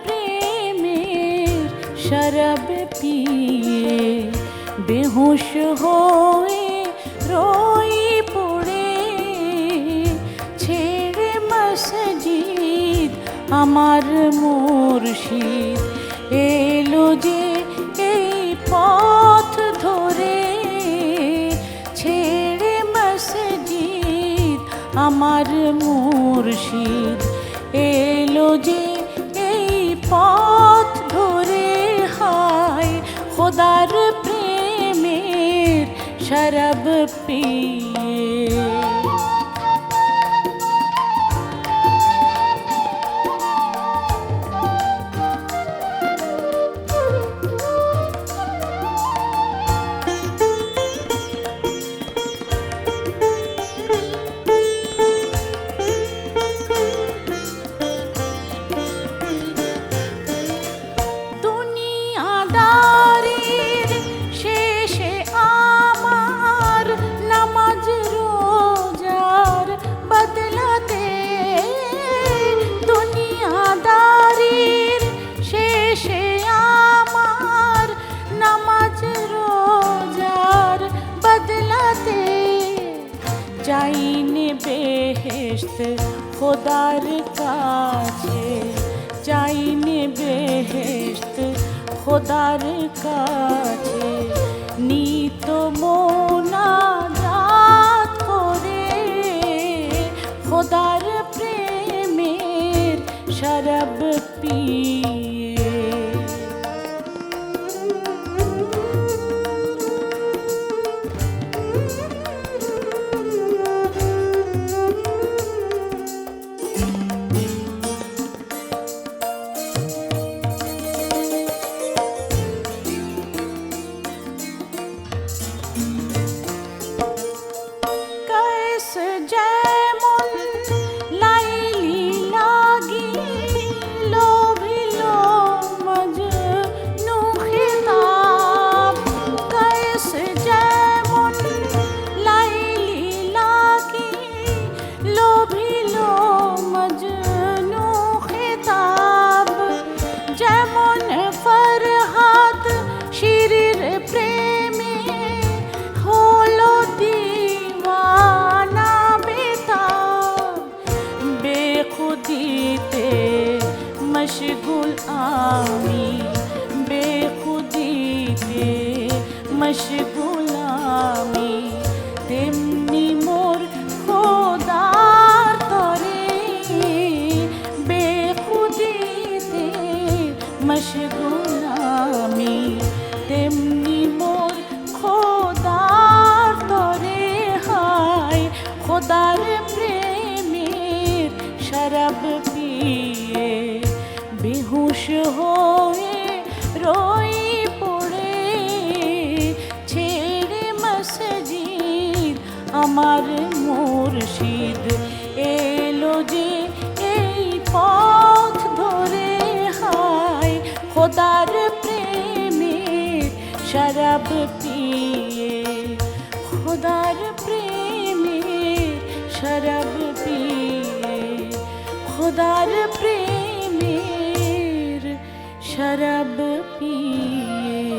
প্রেমের শরাব পিয়ে বেহুশ হয়ে রই পড়ে, ছেড়ে মসজিদ আমার মুর্শিদ এলো যে এই পথ ধরে, ছেড়ে মসজিদ আমার মুর্শিদ এলো যে এই পথ ধরে। হায় খোদার প্রেমের শরাব পিয়ে। চাইনে বেহেশত খোদার কাছে, চাইনে বেহেশত খোদার কাছে, নিত মোনাজাত করে খোদার প্রেমের শরাব পিয়ে। मशगुल आमी बेखुदीते मशगुल आमी, तेमनी मोर খোদার তরে বেখুদীতে মশগুল আমি, তেমনি মোর খোদার তরে। হায় খোদার প্রেমের শরাব পিয়ে বেহুশ হয়ে রই পড়ে, ছেড়ে মসজিদ আমার মুর্শিদ এলো যে এই পথ ধরে। হায় খোদার প্রেমের শরাব পিয়ে, খোদার প্রেমের শরাব পিয়ে, খোদার প্রেমের শরাব পিয়ে।